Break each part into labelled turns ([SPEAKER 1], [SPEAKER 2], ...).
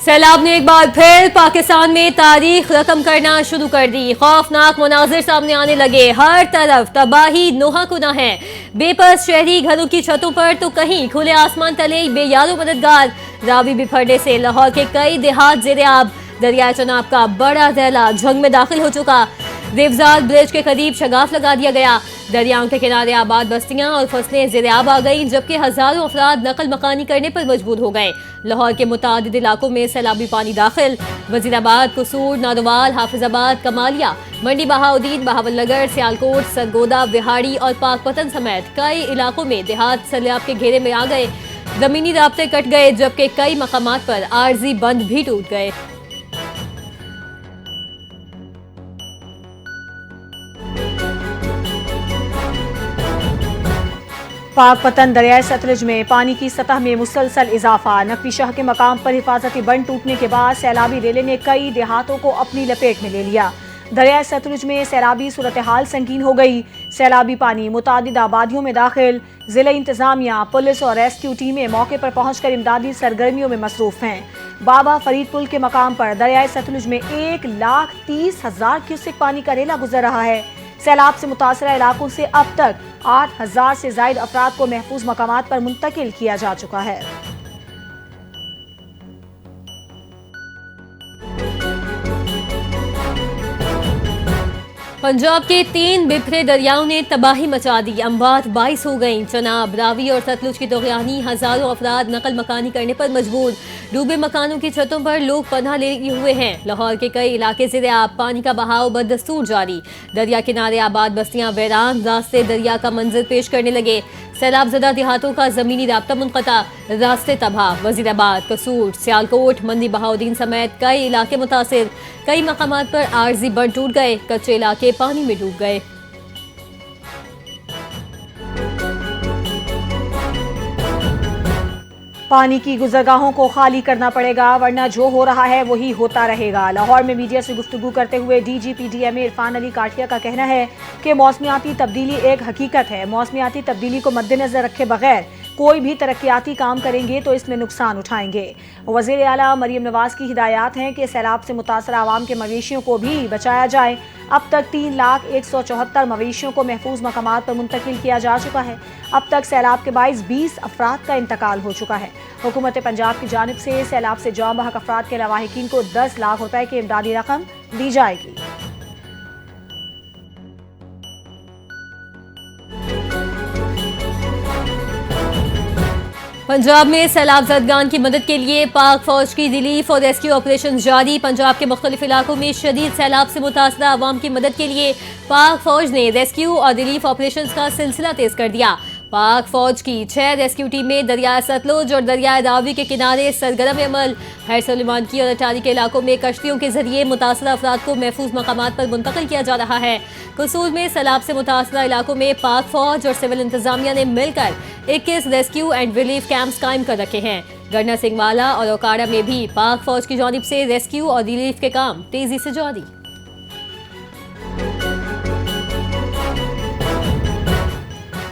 [SPEAKER 1] सैलाब ने एक बार फिर पाकिस्तान में तारीख रकम करना शुरू कर दी। खौफनाक मुनाजिर सामने आने लगे। हर तरफ तबाही नोहा कुना है। बेबस शहरी घरों की छतों पर तो कहीं खुले आसमान तले बेयारो मददगार। रावी बिफरने से लाहौर के कई देहात ज़ेर-ए-आब। दरिया चनाब का बड़ा दैला झंग में दाखिल हो चुका। रेवजाल ब्रिज के करीब शगाफ लगा दिया गया। दरियाओं के किनारे आबाद बस्तियां और फसलें ज़ेर-ए-आब आ गईं, जबकि हजारों अफराद नकल मकानी करने पर मजबूर हो गए। लाहौर के मुतादिद इलाकों में सैलाबी पानी दाखिल। वजीराबाद, कसूर, नादोवाल, हाफिजाबाद, कमालिया, मंडी बहाउद्दीन, बहावलनगर, सियालकोट, सरगोदा, विहाड़ी और पाकपतन समेत कई इलाकों में देहात सैलाब के घेरे में आ गए। जमीनी राब्ते कट गए, जबकि कई मकामात पर आर्जी बंद भी टूट गए।
[SPEAKER 2] पाकपतन दरियाए सतलुज में पानी की सतह में मुसलसल इजाफा। नकवी शाह के मकाम पर हिफाजती बंद टूटने के बाद सैलाबी रेले ने कई देहातों को अपनी लपेट में ले लिया। दरियाए सतलुज में सैलाबी सूरत हाल संगीन हो गई। सैलाबी पानी मुतादिद आबादियों में दाखिल। जिला इंतजामिया, पुलिस और रेस्क्यू टीमें मौके पर पहुंचकर इमदादी सरगर्मियों में मसरूफ हैं। बाबा फरीद पुल के मकाम पर दरियाए सतलुज में 1,30,000 क्यूसेक पानी का रेला गुजर रहा है। सैलाब से मुतासरा इलाकों से अब तक 8,000 से जायद अफराद को महफूज मकामात पर मुंतकिल किया जा चुका है।
[SPEAKER 1] पंजाब के 3 बिखरे दरियाओं ने तबाही मचा दी। अमवात 22 हो गई। चनाब, रावी और सतलुज की तोगयानी, हजारों अफराद नकल मकानी करने पर मजबूर। डूबे मकानों की छतों पर लोग पनाह लिए हुए हैं। लाहौर के कई इलाके ज़ेर-ए-आब। पानी का बहाव बदस्तूर जारी। दरिया किनारे आबाद बस्तियां वीरान, रास्ते दरिया का मंजर पेश करने लगे। सैलाब ज़दा देहातों का ज़मीनी राब्ता मुनक़ता, रास्ते तबाह। वजीराबाद, कसूर, सियालकोट, मंडी बहाउद्दीन समेत कई इलाके मुतासिर। कई मकामात पर आर्जी बंद टूट गए। कच्चे इलाके पानी में डूब गए।
[SPEAKER 2] पानी की गुजरगाहों को खाली करना पड़ेगा, वरना जो हो रहा है वही होता रहेगा। लाहौर में मीडिया से गुफ्तगू करते हुए DGPDMA इरफान अली काठिया का कहना है कि मौसमियाती तब्दीली एक हकीकत है। मौसमियाती तब्दीली को मद्देनजर रखे बगैर कोई भी तरक्याती काम करेंगे तो इसमें नुकसान उठाएंगे। वज़ीर आला मरीम नवाज की हिदायत हैं कि सैलाब से मुतासरा आवाम के मवेशियों को भी बचाया जाए। अब तक 3,01,74 मवेशियों को महफूज मकामात पर मुंतकिल किया जा चुका है। अब तक सैलाब के बाइस 20 अफराद का इंतकाल हो चुका है। हुकूमत पंजाब की जानिब से सैलाब से जाम बहक अफराद के लवाहिकीन को 10 लाख रुपए की इमदादी रकम दी जाएगी।
[SPEAKER 1] पंजाब में सैलाब ज़दगान की मदद के लिए पाक फौज की रिलीफ और रेस्क्यू ऑपरेशन जारी। पंजाब के मुख्तलिफ इलाकों में शदीद सैलाब से मुतासरा अवाम की मदद के लिए पाक फौज ने रेस्क्यू और रिलीफ ऑपरेशन का सिलसिला तेज कर दिया। पाक फौज की 6 रेस्क्यू टीमें दरिया सतलुज और दरिया रावी के किनारे सरगर्म अमल। हैर सलीमान की और अटारी के इलाकों में कश्तियों के जरिए मुतासरा अफराद को महफूज मकामात पर मुंतकिल किया जा रहा है। कसूर में सैलाब से मुतासरा इलाकों में पाक फौज और सिविल इंतजामिया ने मिलकर 21 रेस्क्यू एंड रिलीफ कैंप्स कायम कर रखे हैं। गन्ना सिंहवाला और ओकाड़ा में भी पाक फौज की जानिब से रेस्क्यू और रिलीफ के काम तेजी से जारी।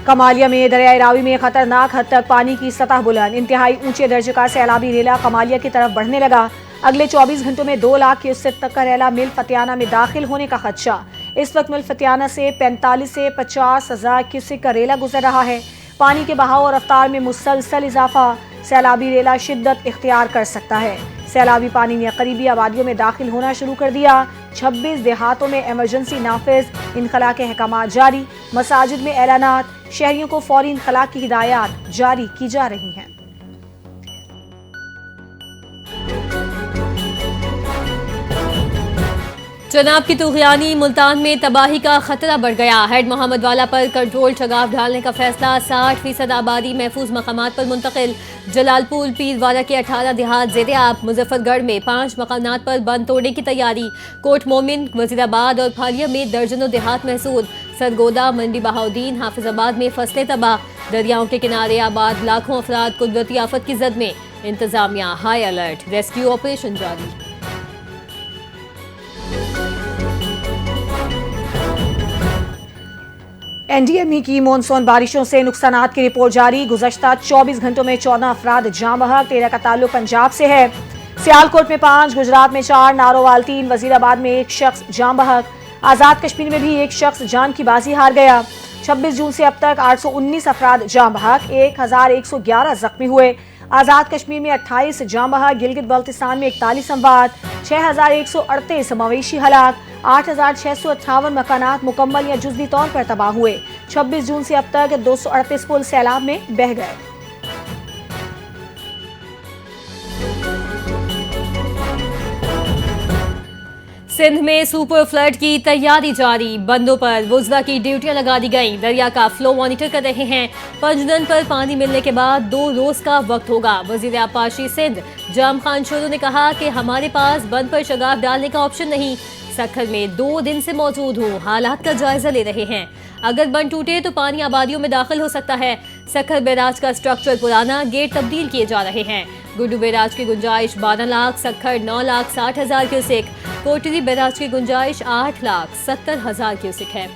[SPEAKER 2] कमालिया में दरियाए रावी में खतरनाक हद तक पानी की सतह बुलंद। इंतहाई ऊंचे दर्जे का सैलाबी रेला कमालिया की तरफ बढ़ने लगा। अगले 24 घंटों में 2 लाख क्यूसेक तक का रेला मिल फतियाना में दाखिल होने का खदशा। इस वक्त मिल फतियाना से 45 से 50,000 क्यूसेक का रेला गुजर रहा है। पानी के बहाव और रफ्तार में मुसलसल इजाफा। सैलाबी रेला शिद्दत इख्तियार कर सकता है। सैलाबी पानी ने करीबी आबादियों में दाखिल होना शुरू कर दिया। 26 देहातों में एमरजेंसी नाफिज, इनखला के अहकामात जारी। मसाजिद में ऐलानात, शहरियों को फौरी इनखला की हिदायत जारी की जा रही हैं।
[SPEAKER 1] चनाब की तुगयानी, मुल्तान में तबाही का खतरा बढ़ गया। हेड मोहम्मद वाला पर कंट्रोल शगाफ डालने का फैसला। 60% आबादी महफूज मकामात पर मुंतकिल। जलालपुर पीरवाला के 18 देहात ज़ेर-ए-आब। मुजफ्फरगढ़ में 5 मकानात पर बंद तोड़ने की तैयारी। कोट मोमिन, वजीराबाद और फालिया में दर्जनों देहात महसूद। सरगोदा, मंडी बहाउद्दीन, हाफिजाबाद में फसलें तबाह। दरियाओं के किनारे आबाद लाखों अफराद कुदरती आफत की जद में। इंतजामिया हाई अलर्ट। रेस्क्यू ऑपरेशन जारी।
[SPEAKER 2] NDME की मानसून बारिशों से नुकसानात की रिपोर्ट जारी। गुज़श्ता 24 घंटों में 14 अफराद जाँ बहक। 13 का ताल्लुक पंजाब से है। सियालकोट में 5, गुजरात में 4, नारोवाल 3, वजीराबाद में 1 शख्स जान बहक। आजाद कश्मीर में भी 1 शख्स जान की बाजी हार गया। 26 जून से अब तक 819 अफराद जान बहक, 1111 जख्मी हुए। आजाद कश्मीर में 28 जान बहक, गिलगित बल्तिस्तान में 41 अमवात, 6138 मवेशी हलाक, 8658 मकानात मुकम्मल या जुज़वी तौर पर तबाह हुए। 26 जून से अब तक 238 पुल सैलाब में बह गए।
[SPEAKER 1] सिंध में सुपर फ्लड की तैयारी जारी, बंदों पर वुज़रा की ड्यूटियां लगा दी गईं। दरिया का फ्लो मॉनिटर कर रहे हैं। पंजदन पर पानी मिलने के बाद 2 रोज का वक्त होगा। वजीर आपाशी सिंध जाम खान शोरो ने कहा कि हमारे पास बंद पर शगाफ डालने का ऑप्शन नहीं। सखर में 2 दिन से मौजूद हूँ, हालात का जायजा ले रहे हैं। अगर बंद टूटे तो पानी आबादियों में दाखिल हो सकता है। सखर बैराज का स्ट्रक्चर पुराना, गेट तब्दील किए जा रहे हैं। गुड्डू बैराज की गुंजाइश 12 लाख, सखर 9,60,000 क्यूसेक, कोटरी बैराज की गुंजाइश 8,70,000 क्यूसेक है।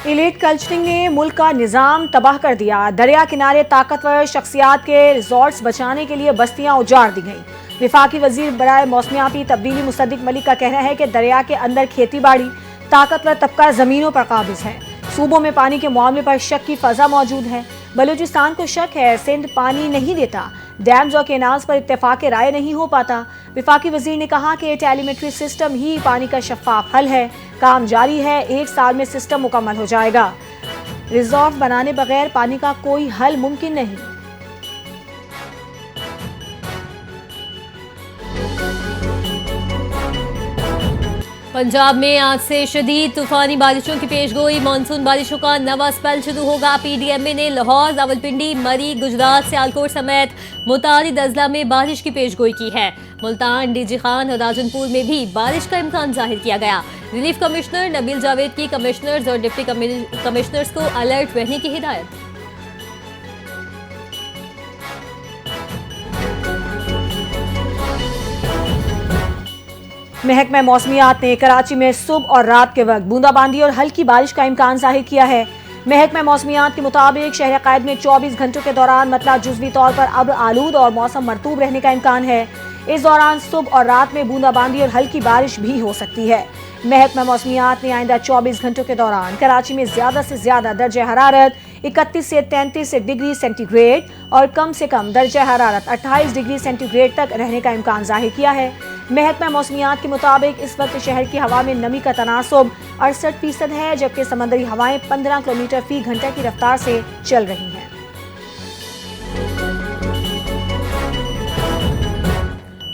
[SPEAKER 2] इलीट कल्चरिंग ने मुल्क का निजाम तबाह कर दिया। दरिया किनारे ताकतवर शख्सियात के रिजॉर्ट्स बचाने के लिए बस्तियां उजाड़ दी गईं। विफाकी वजीर बराए मौसमियाती तब्दीली मुसद्दिक मलिक का कहना है कि दरिया के अंदर खेती बाड़ी ताकतवर तबका जमीनों पर काबिज है। सूबों में पानी के मामले पर शक की फजा मौजूद है। बलूचिस्तान को शक है सिंध पानी नहीं देता, डैम्स और केनाल्स पर इत्तेफाक राय नहीं हो पाता। विफाकी वजीर ने कहा कि टेलीमेट्री सिस्टम ही पानी का शफाफ हल है। काम जारी है, 1 साल में सिस्टम मुकम्मल हो जाएगा। रिजॉर्ट बनाने बगैर पानी का कोई हल मुमकिन नहीं।
[SPEAKER 1] पंजाब में आज से शदीद तूफानी बारिशों की पेशगोई। मानसून बारिशों का नवा स्पेल शुरू होगा। पीडीएमए ने लाहौर, रावलपिंडी, मरी, गुजरात, सियालकोट समेत मुतारिद अजला में बारिश की पेशगोई की है। मुल्तान, डीजी खान और राजनपुर में भी बारिश का इम्कान जाहिर किया गया। रिलीफ कमिश्नर नबील जावेद की कमिश्नर्स और डिप्टी कमिश्नर्स को अलर्ट रहने की हिदायत।
[SPEAKER 2] महकमा मौसमियात ने कराची में सुबह और रात के वक्त बूंदाबांदी और हल्की बारिश का इम्कान जाहिर किया है। महकमा मौसमियात के मुताबिक शहर कैद में 24 घंटों के दौरान मतला जुज़वी तौर पर अब्र आलूद और मौसम मरतूब रहने का इम्कान है। इस दौरान सुबह और रात में बूंदाबांदी और हल्की बारिश भी हो सकती है। महकमा मौसमियात ने आइंदा 24 घंटों के दौरान कराची में ज्यादा से ज्यादा दर्जा हरारत 31 से 33 डिग्री सेंटीग्रेड और कम से कम दर्जा हरारत 28 डिग्री सेंटीग्रेड तक रहने का इम्कान जाहिर किया है। महकमा मौसमियात के मुताबिक इस वक्त शहर की हवा में नमी का तनासुब 68% है, जबकि समंदरी हवाएं 15 किलोमीटर फी घंटे की रफ्तार से चल रही हैं।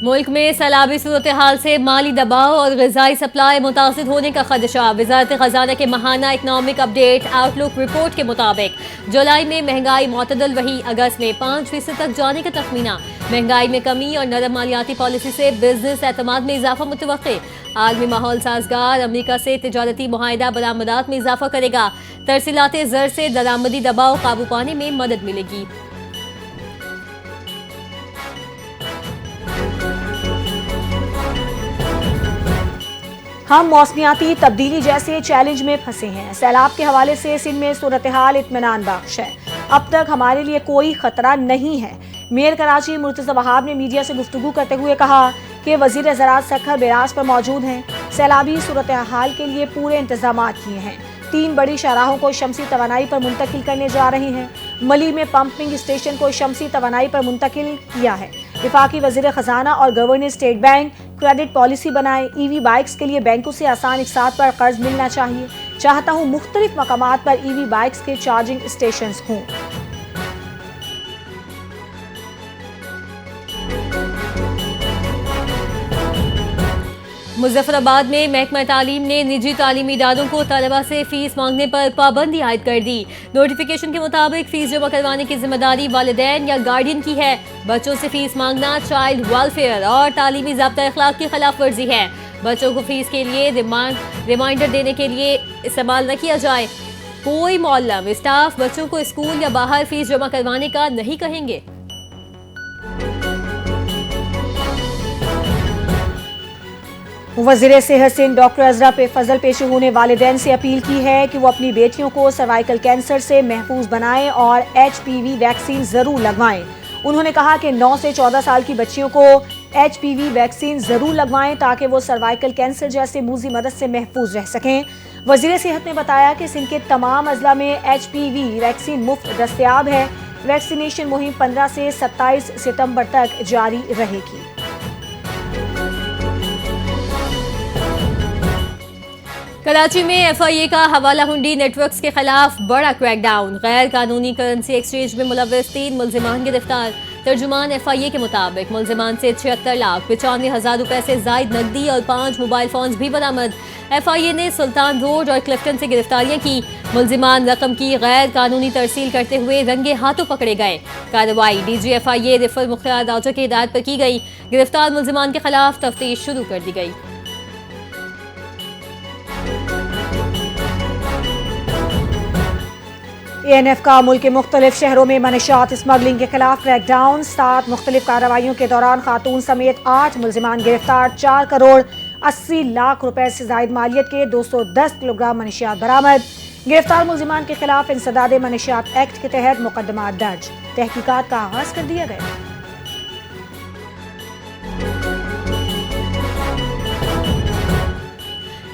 [SPEAKER 1] मुल्क में सैलाबी सूरत हाल से माली दबाव और ग़िज़ाई सप्लाई मुतासिर होने का खदशा। वज़ारत ख़ज़ाना के माहाना इकनॉमिक अपडेट आउटलुक रिपोर्ट के मुताबिक जुलाई में महंगाई मुतदल रही, अगस्त में 5% तक जाने का तखमीना। महंगाई में कमी और नरम मालियाती पॉलिसी से बिजनेस एतमाद में इजाफा मुतवक्के। आलमी माहौल साजगार, अमरीका से तिजारती मुआहिदा बरामदात में इजाफा करेगा। तरसीलाते ज़र से दरामदी दबाव काबू पाने में मदद मिलेगी।
[SPEAKER 2] हम मौसमियाती तब्दीली जैसे चैलेंज में फंसे हैं। सैलाब के हवाले से सिंध में सूरत हाल इत्मीनान बख्श है। अब तक हमारे लिए कोई खतरा नहीं है। मेयर कराची मुर्तज़ा वहाब ने मीडिया से गुफ्तगू करते हुए कहा कि वज़ीर ज़राअत सखर बैराज पर मौजूद हैं। सैलाबी सूरत हाल के लिए पूरे इंतजाम किए हैं। 3 बड़ी शाहराहों को शमसी तवानाई पर मुंतकिल करने जा रही हैं। मली में पंपिंग स्टेशन को शमसी तवानाई पर मुंतकिल किया है। विफाकी वज़ीर ख़जाना और governor state bank credit policy बनाए। ईवी बाइक्स के लिए बैंकों से आसान इकसात पर कर्ज मिलना चाहिए। चाहता हूँ मुख्तलिफ मकामात पर ईवी बाइक्स के चार्जिंग स्टेशन हों।
[SPEAKER 1] मुजफ्फराबाद में महकमा तालीम ने निजी तालीमी इदारों को तलबा से फीस मांगने पर पाबंदी आयद कर दी। नोटिफिकेशन के मुताबिक फीस जमा करवाने की जिम्मेदारी वालिदैन या गार्डियन की है। बच्चों से फीस मांगना चाइल्ड वेलफेयर और तालीमी ज़ाब्ता अखलाक की खिलाफ वर्जी है। बच्चों को फीस के लिए रिमाइंडर देने के लिए इस्तेमाल न किया जाए। कोई मौलम स्टाफ बच्चों को स्कूल या बाहर फीस जमा करवाने का नहीं कहेंगे।
[SPEAKER 2] वज़ीर सेहत सिंह डॉक्टर अजरा पे फजल पेश होने वालिदैन से अपील की है कि वो अपनी बेटियों को सर्वाइकल कैंसर से महफूज बनाएं और HPV वैक्सीन जरूर लगवाएं। उन्होंने कहा कि 9 से 14 साल की बच्चियों को HPV वैक्सीन जरूर लगवाएं ताकि वो सर्वाइकल कैंसर जैसे मूजी मरज से महफूज रह सकें। वज़ीर सेहत ने बताया कि सिंध के तमाम अजला में HPV वैक्सीन मुफ्त दस्तयाब है। वैक्सीनेशन मुहिम 15 से 27 सितंबर तक जारी रहेगी।
[SPEAKER 1] कराची में FIA का हवाला हुंडी नेटवर्क्स के खिलाफ बड़ा क्रैकडाउन। गैर कानूनी करेंसी एक्सचेंज में मुलव्वस 3 मुल्जिमान गिरफ्तार। तर्जुमान FIA के मुताबिक मुल्जिमान से 76,95,000 रुपए से जायद नकदी और 5 मोबाइल फोन भी बरामद। FIA ने सुल्तान रोड और क्लिफ्टन से गिरफ्तारियां की। मुल्जिमान रकम की गैर कानूनी तरसील करते हुए रंगे हाथों पकड़े गए। कार्रवाई DG FIA रिफल मुख्तार राजा की हिदायत पर की गई। गिरफ्तार मुल्जिमान के खिलाफ तफ्तीश शुरू कर दी गई।
[SPEAKER 2] ANF का मुल्क के मुख्तलिफ शहरों में मनशियात स्मगलिंग के खिलाफ क्रैकडाउन। 7 मुख्तलिफ कार्रवाइयों के दौरान खातून समेत 8 मुल्जिमान गिरफ्तार। 4 करोड़ 80 लाख रुपए से जायद मालियत के 210 किलोग्राम मनशियात बरामद। गिरफ्तार मुल्जिमान के खिलाफ इंसदाद मनशियात एक्ट के तहत मुकदमा दर्ज। तहकीकात का आगाज कर दिया गया।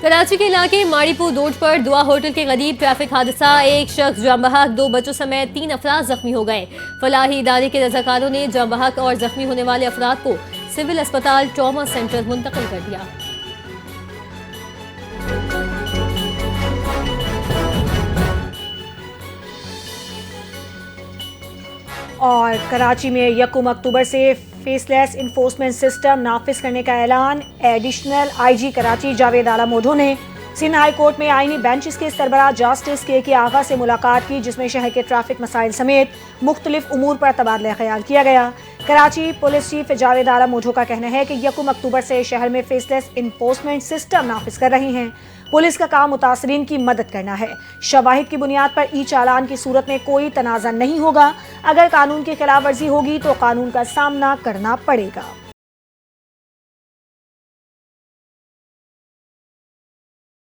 [SPEAKER 1] कराची के इलाके माड़ीपुर रोड पर दुआ होटल के करीब ट्रैफिक हादसा। एक शख्स जाम बहक 2 बच्चों समेत 3 अफराद जख्मी हो गए। फलाही इदारे के रजाकारों ने जाम बहक और जख्मी होने वाले अफराद को सिविल अस्पताल ट्रॉमा सेंटर मुंतकिल कर दिया।
[SPEAKER 2] और कराची में 1 अक्टूबर से फेसलेस इन्फोर्समेंट सिस्टम नाफिज करने का ऐलान। एडिशनल IG कराची जावेद आला मोढो ने सिंध हाई कोर्ट में आईनी बेंचेस के सरबराह जस्टिस के आगा से मुलाकात की, जिसमें शहर के ट्रैफिक मसाइल समेत मुख्तलिफ उमूर पर तबादला ख्याल किया गया। कराची पुलिस चीफ जावेद आला मोढो का कहना है कि 1 अक्टूबर से शहर में फेसलेस इन्फोर्समेंट सिस्टम नाफिज कर रही हैं। पुलिस का काम मुतासरीन की मदद करना है। शवाहिद की बुनियाद पर चालान की सूरत में कोई तनाज़ा नहीं होगा। अगर कानून की खिलाफ वर्जी होगी तो कानून का सामना करना पड़ेगा।